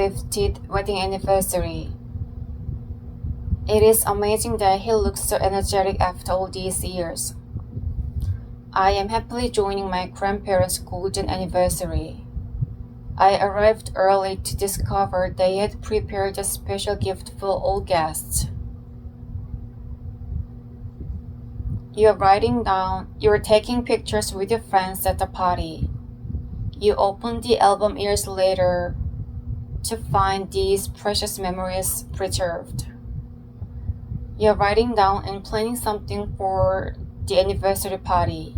50th wedding anniversary. It is amazing that he looks so energetic after all these years. I am happily joining my grandparents' golden anniversary. I arrived early to discover they had prepared a special gift for all guests. You are taking pictures with your friends at the party. You open the album years later to find these precious memories preserved. You're writing down and planning something for the anniversary party.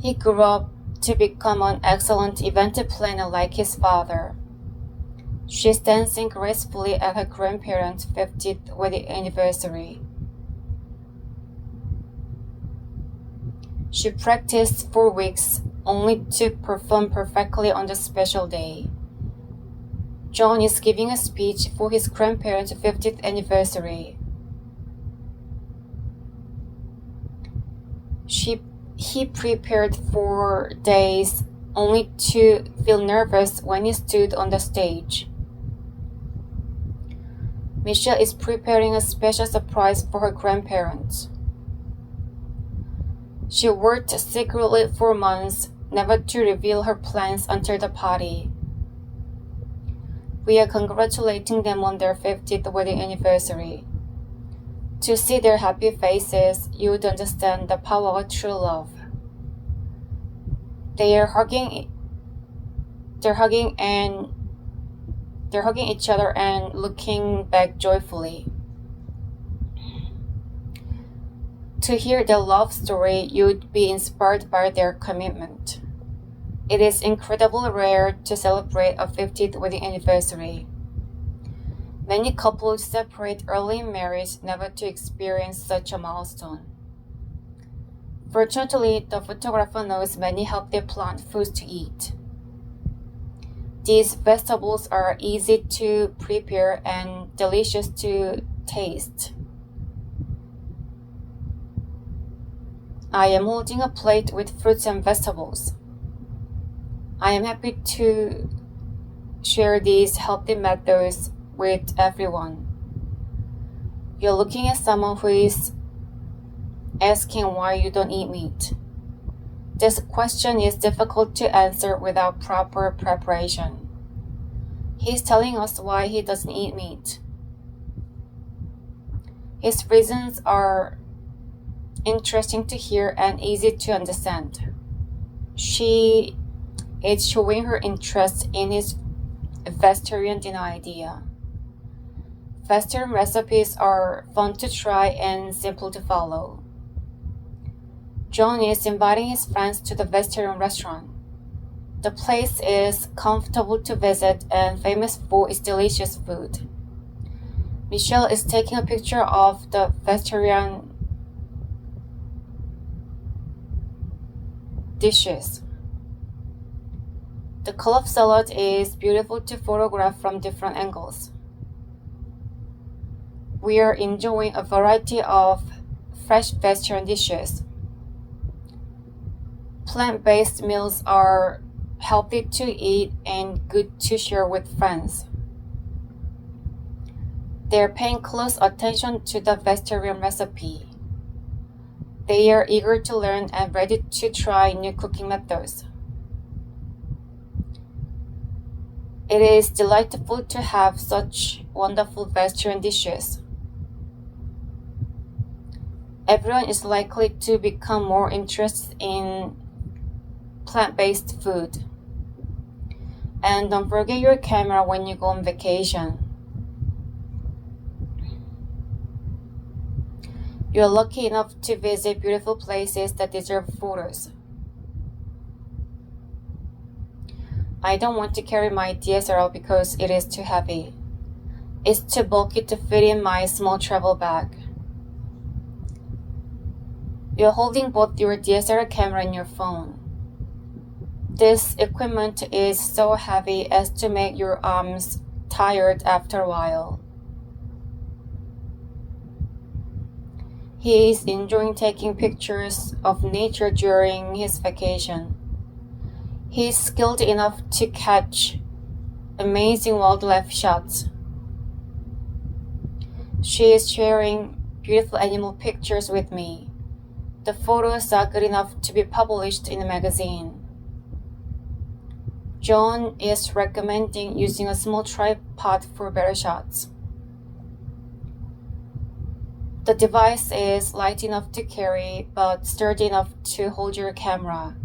He grew up to become an excellent event planner like his father. She's dancing gracefully at her grandparents' 50th wedding anniversary. She practiced for weeks only to perform perfectly on the special day. John is giving a speech for his grandparents' 50th anniversary. He prepared for days only to feel nervous when he stood on the stage. Michelle is preparing a special surprise for her grandparents. She worked secretly for months, never to reveal her plans until the party. We are congratulating them on their 50th wedding anniversary. To see their happy faces, you would understand the power of true love. They're hugging each other and looking back joyfully. To hear their love story, you'd be inspired by their commitment. It is incredibly rare to celebrate a 50th wedding anniversary. Many couples separate early in marriage never to experience such a milestone. Fortunately, the photographer knows many healthy plant foods to eat. These vegetables are easy to prepare and delicious to taste. I am holding a plate with fruits and vegetables. I am happy to share these healthy methods with everyone. You're looking at someone who is asking why you don't eat meat. This question is difficult to answer without proper preparation. He's telling us why he doesn't eat meat. His reasons are interesting to hear and easy to understand. She is showing her interest in his vegetarian dinner idea. Vegetarian recipes are fun to try and simple to follow. John is inviting his friends to the vegetarian restaurant. The place is comfortable to visit and famous for its delicious food. Michelle is taking a picture of the vegetarian dishes. The collard salad is beautiful to photograph from different angles. We are enjoying a variety of fresh vegetarian dishes. Plant-based meals are healthy to eat and good to share with friends. They are paying close attention to the vegetarian recipe. They are eager to learn and ready to try new cooking methods. It is delightful to have such wonderful vegetarian dishes. Everyone is likely to become more interested in plant-based food. And don't forget your camera when you go on vacation. You're lucky enough to visit beautiful places that deserve photos. I don't want to carry my DSLR because it is too heavy. It's too bulky to fit in my small travel bag. You're holding both your DSLR camera and your phone. This equipment is so heavy as to make your arms tired after a while. He is enjoying taking pictures of nature during his vacation. He is skilled enough to catch amazing wildlife shots. She is sharing beautiful animal pictures with me. The photos are good enough to be published in a magazine. John is recommending using a small tripod for better shots. The device is light enough to carry, but sturdy enough to hold your camera.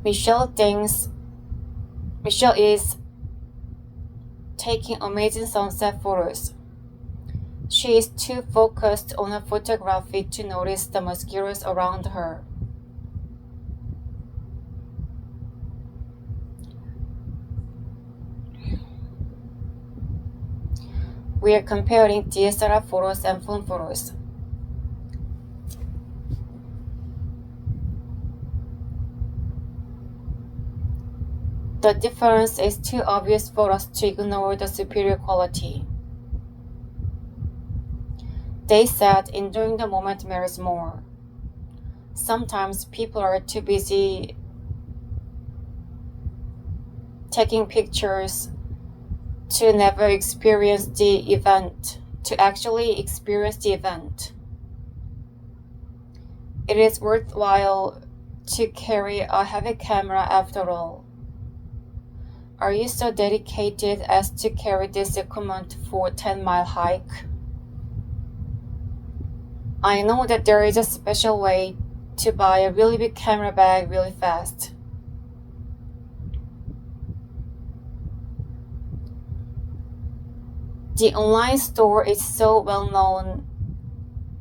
Michelle is taking amazing sunset photos. She is too focused on her photography to notice the mosquitoes around her. We are comparing DSLR photos and phone photos. The difference is too obvious for us to ignore the superior quality. They said enjoying the moment matters more. Sometimes people are too busy taking pictures to never experience the event, to actually experience the event. It is worthwhile to carry a heavy camera after all. Are you so dedicated as to carry this equipment for a 10-mile hike? I know that there is a special way to buy a really big camera bag really fast. The online store is so well known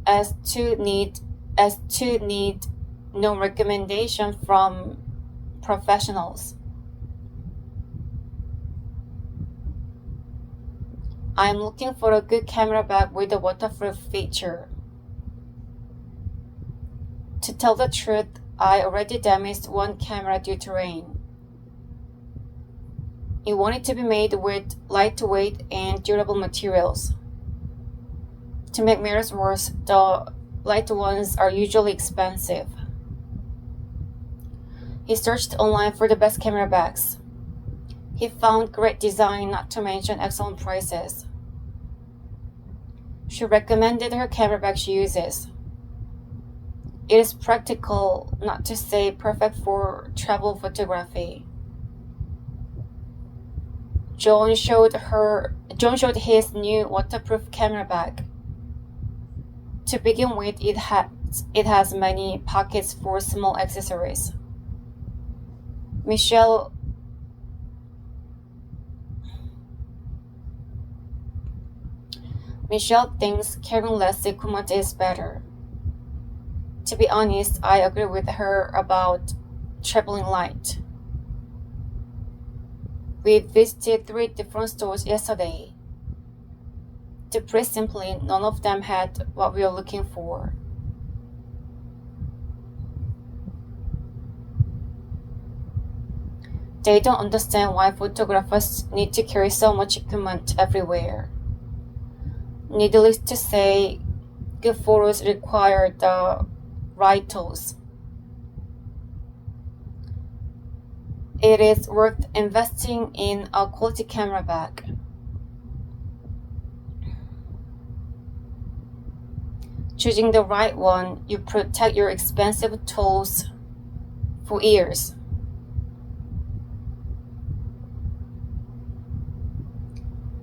as to need no recommendation from professionals. I am looking for a good camera bag with a waterproof feature. To tell the truth, I already damaged one camera due to rain. You want it to be made with lightweight and durable materials. To make matters worse, the light ones are usually expensive. He searched online for the best camera bags. He found great design, not to mention excellent prices. She recommended her camera bag she uses. It is practical, not to say perfect for travel photography. John showed his new waterproof camera bag. To begin with, it has many pockets for small accessories. Michelle thinks carrying less equipment is better. To be honest, I agree with her about traveling light. We visited 3 different stores yesterday. To put it simply, none of them had what we were looking for. They don't understand why photographers need to carry so much equipment everywhere. Needless to say, good photos require the right tools. It is worth investing in a quality camera bag. Choosing the right one, you protect your expensive tools for years.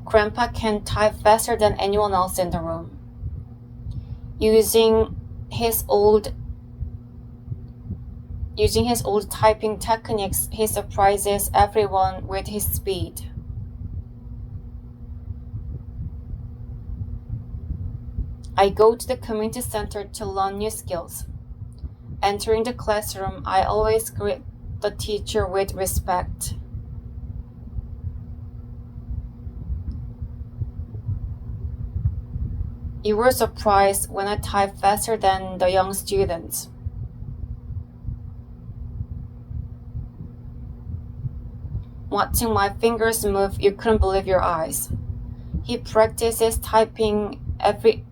Grandpa can type faster than anyone else in the room. Using his old typing techniques, he surprises everyone with his speed. I go to the community center to learn new skills. Entering the classroom, I always greet the teacher with respect. You were surprised when I type faster than the young students. Watching my fingers move, you couldn't believe your eyes. He practices typing every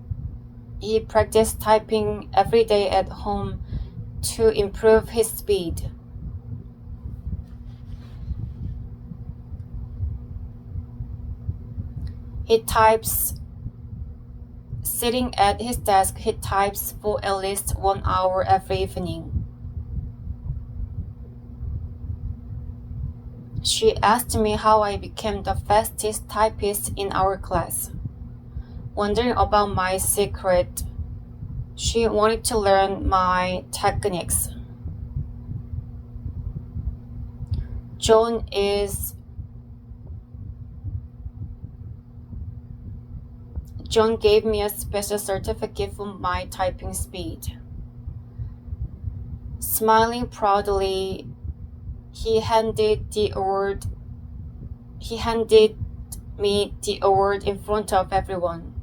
He practiced typing every day at home to improve his speed. He types sitting at his desk. He types for at least 1 hour every evening. She asked me how I became the fastest typist in our class. Wondering about my secret, she wanted to learn my techniques. John gave me a special certificate for my typing speed. Smiling proudly, he handed me the award in front of everyone.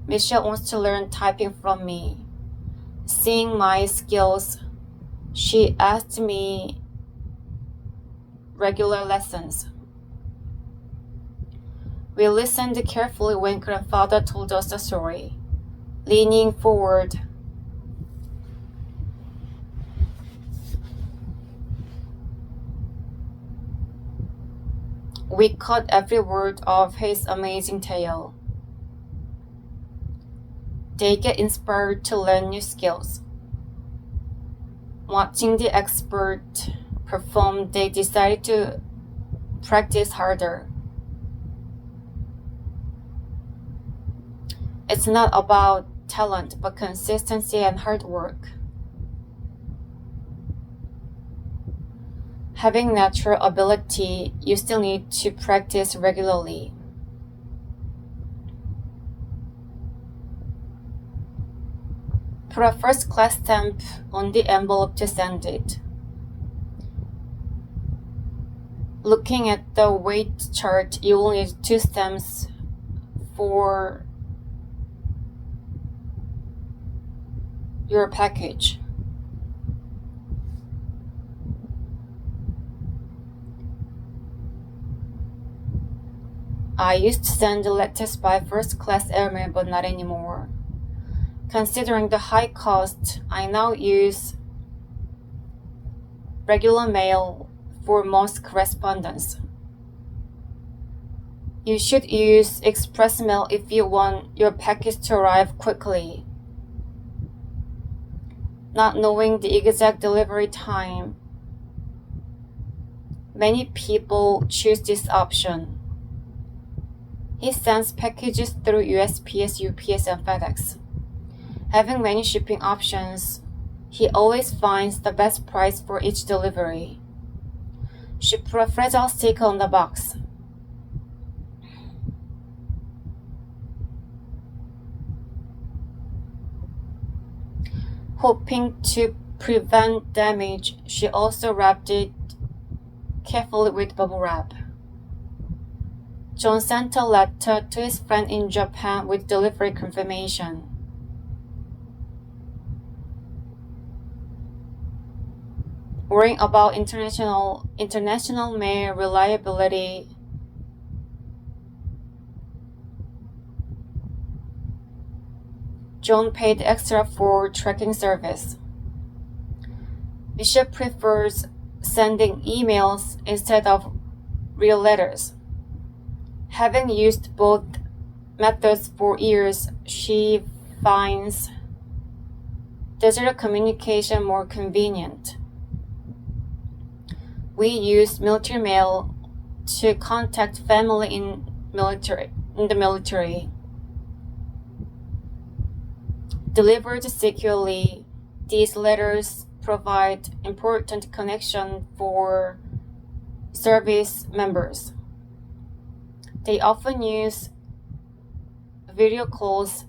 Michelle wants to learn typing from me. Seeing my skills, she asked me regular lessons. We listened carefully when grandfather told us the story. Leaning forward, we caught every word of his amazing tale. They get inspired to learn new skills. Watching the expert perform, they decided to practice harder. It's not about talent, but consistency and hard work. Having natural ability, you still need to practice regularly. Put a first class stamp on the envelope to send it. Looking at the weight chart, you will need 2 stamps for your package. I used to send letters by first class airmail, but not anymore. Considering the high cost, I now use regular mail for most correspondence. You should use express mail if you want your package to arrive quickly. Not knowing the exact delivery time, many people choose this option. He sends packages through USPS, UPS, and FedEx. Having many shipping options, he always finds the best price for each delivery. She put a fragile sticker on the box. Hoping to prevent damage, she also wrapped it carefully with bubble wrap. John sent a letter to his friend in Japan with delivery confirmation. Worrying about international mail reliability, John paid extra for tracking service. Bishop prefers sending emails instead of real letters. Having used both methods for years, she finds digital communication more convenient. We use military mail to contact family in the military. Delivered securely, these letters provide important connection for service members. They often use video calls,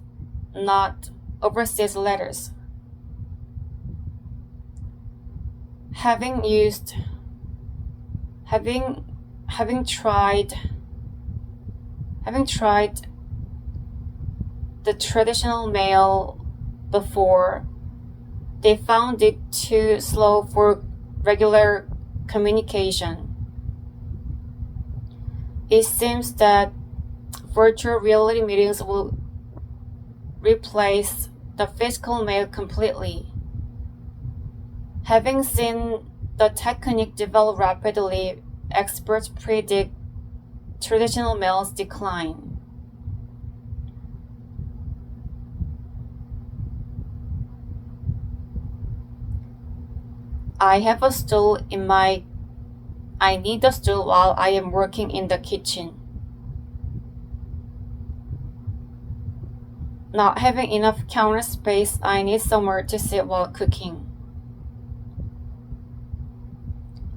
not overseas letters. Having tried the traditional mail before, they found it too slow for regular communication. It seems that virtual reality meetings will replace the physical meal completely. Having seen the technique develop rapidly, experts predict traditional meals decline. I need a stool while I am working in the kitchen. Not having enough counter space, I need somewhere to sit while cooking.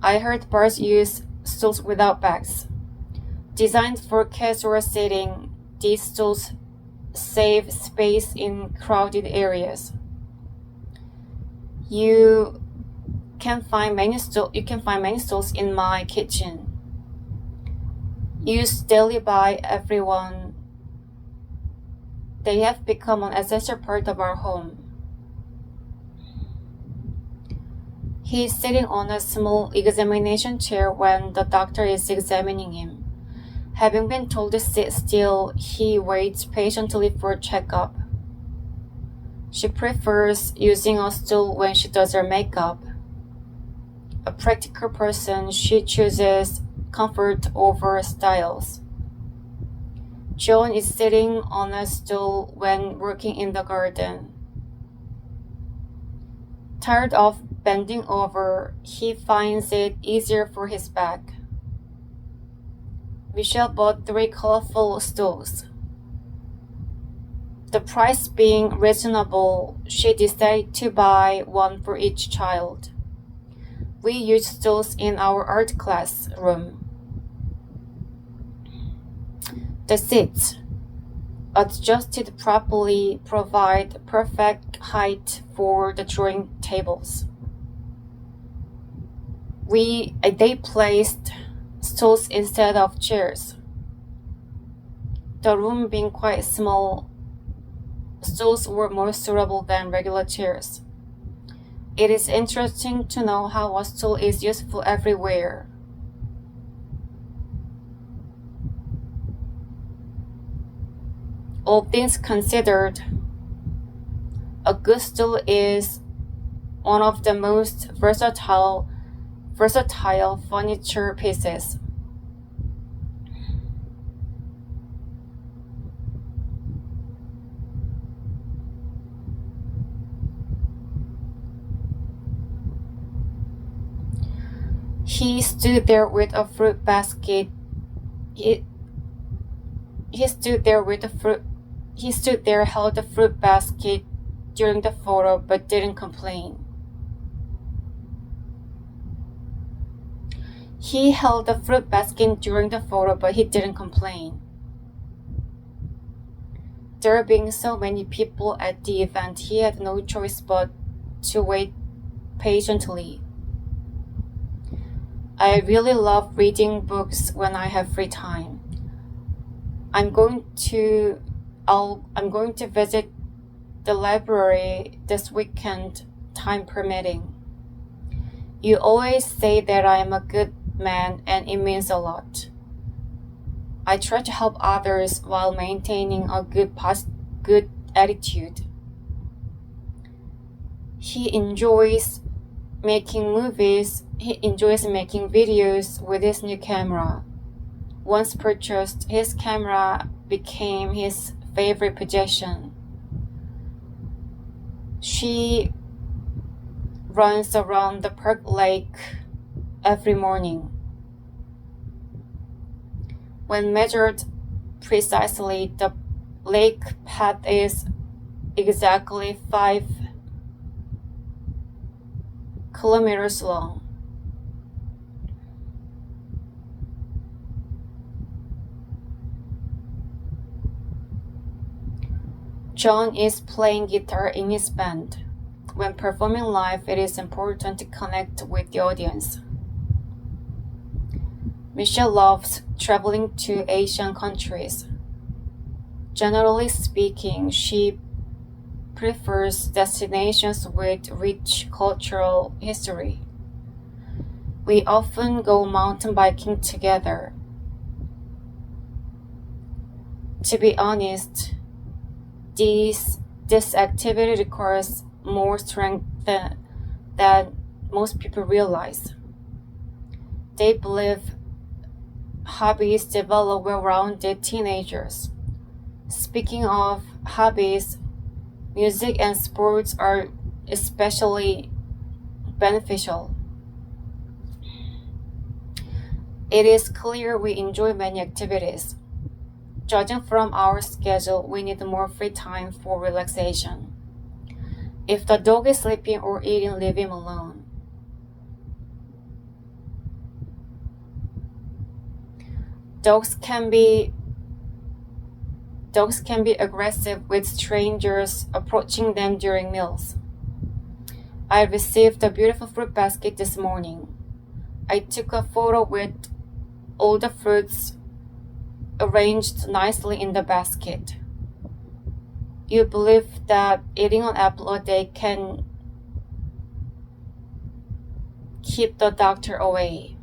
I heard bars use stools without backs. Designed for casual sitting, these stools save space in crowded areas. You can find many stools in my kitchen. Used daily by everyone, they have become an essential part of our home. He is sitting on a small examination chair when the doctor is examining him. Having been told to sit still, he waits patiently for a checkup. She prefers using a stool when she does her makeup. A practical person, she chooses comfort over styles. John is sitting on a stool when working in the garden. Tired of bending over, he finds it easier for his back. Michelle bought 3 colorful stools. The price being reasonable, she decided to buy one for each child. We use stools in our art class room. The seats, adjusted properly, provide perfect height for the drawing tables. They placed stools instead of chairs. The room being quite small, stools were more suitable than regular chairs. It is interesting to know how a stool is useful everywhere. All things considered, a good stool is one of the most versatile furniture pieces. He stood there with a fruit basket. He stood there, held the fruit basket during the photo, but didn't complain. He held the fruit basket during the photo, but he didn't complain. There being so many people at the event, he had no choice but to wait patiently. I really love reading books when I have free time. I'm going to visit the library this weekend, time permitting. You always say that I am a good man, and it means a lot. I try to help others while maintaining a good attitude. He enjoys making videos with his new camera. Once purchased, his camera became his favorite possession. She runs around the park lake every morning. When measured precisely, the lake path is exactly 5 kilometers long. John is playing guitar in his band. When performing live, it is important to connect with the audience. Michelle loves traveling to Asian countries. Generally speaking, she prefers destinations with rich cultural history. We often go mountain biking together. To be honest, these This activity requires more strength than most people realize. They believe hobbies develop well-rounded teenagers. Speaking of hobbies, music and sports are especially beneficial. It is clear we enjoy many activities. Judging from our schedule, we need more free time for relaxation. If the dog is sleeping or eating, leave him alone. Dogs can be aggressive with strangers approaching them during meals. I received a beautiful fruit basket this morning. I took a photo with all the fruits arranged nicely in the basket. You believe that eating an apple a day can keep the doctor away.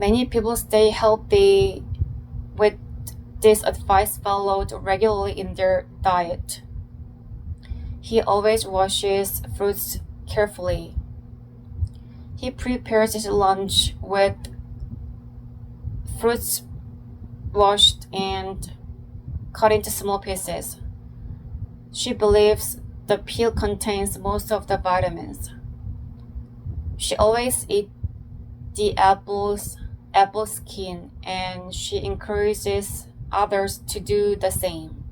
Many people stay healthy with this advice followed regularly in their diet. He always washes fruits carefully. He prepares his lunch with fruits washed and cut into small pieces. She believes the peel contains most of the vitamins. She always eats the apple skin, and she encourages others to do the same.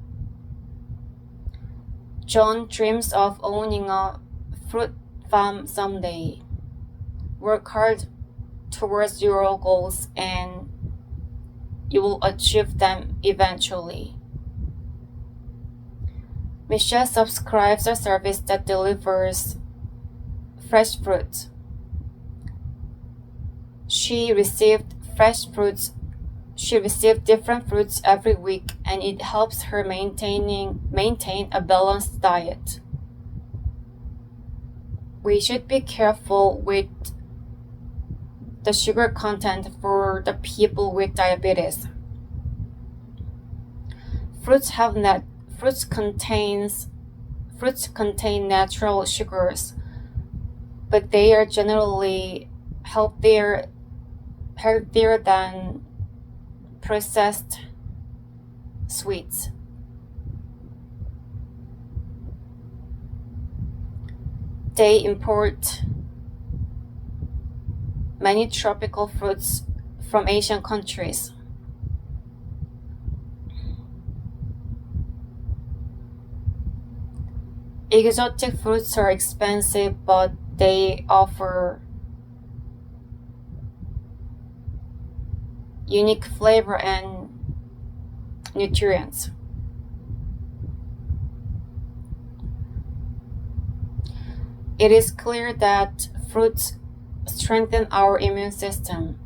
John dreams of owning a fruit farm someday. Work hard towards your goals and you will achieve them eventually. Michelle subscribes to a service that delivers fresh fruit. She received different fruits every week, and it helps her maintain a balanced diet. We should be careful with the sugar content for the people with diabetes. Fruits contain natural sugars, but they are generally healthier than processed sweets. They import many tropical fruits from Asian countries. Exotic fruits are expensive, but they offer unique flavor and nutrients. It is clear that fruits strengthen our immune system.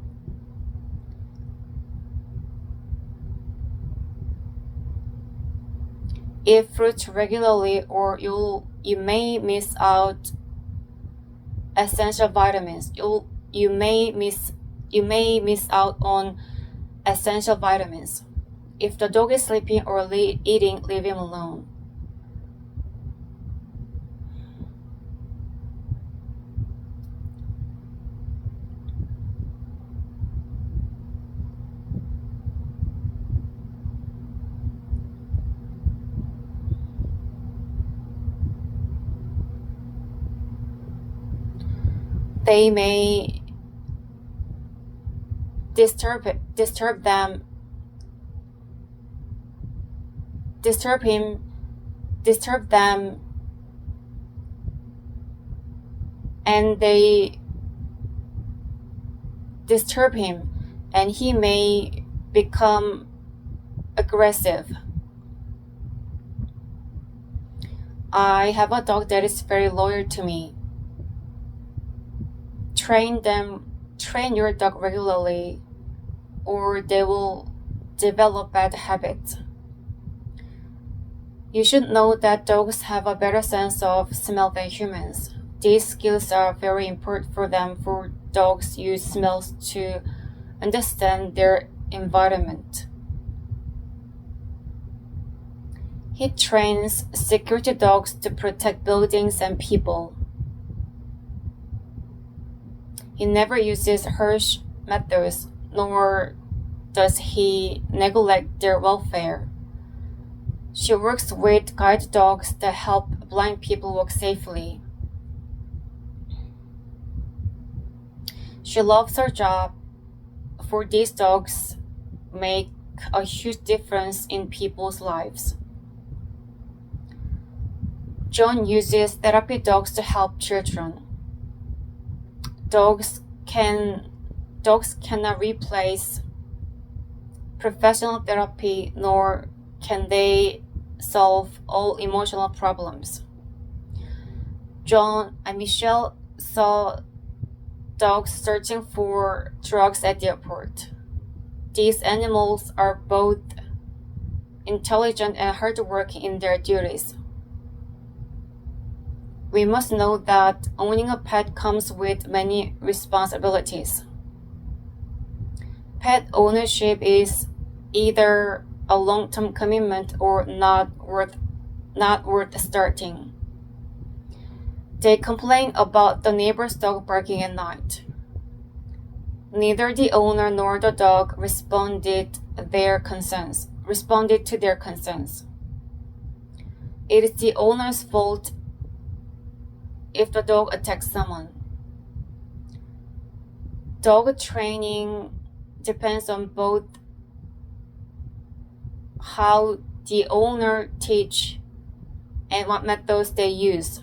Eat fruits regularly, or you may miss out essential vitamins. You may miss out on essential vitamins. If the dog is sleeping or eating, leave him alone. They may disturb them, and they disturb him, and he may become aggressive. I have a dog that is very loyal to me. Train your dog regularly, or they will develop bad habits. You should know that dogs have a better sense of smell than humans. These skills are very important for them, for dogs use smells to understand their environment. He trains security dogs to protect buildings and people. He never uses harsh methods, nor does he neglect their welfare. She works with guide dogs that help blind people walk safely. She loves her job, for these dogs make a huge difference in people's lives. John uses therapy dogs to help children. Dogs cannot replace professional therapy, nor can they solve all emotional problems. John and Michelle saw dogs searching for drugs at the airport. These animals are both intelligent and hardworking in their duties. We must know that owning a pet comes with many responsibilities. Pet ownership is either a long-term commitment or not worth starting. They complain about the neighbor's dog barking at night. Neither the owner nor the dog responded to their concerns. It is the owner's fault if the dog attacks someone. Dog training depends on both how the owner teach and what methods they use.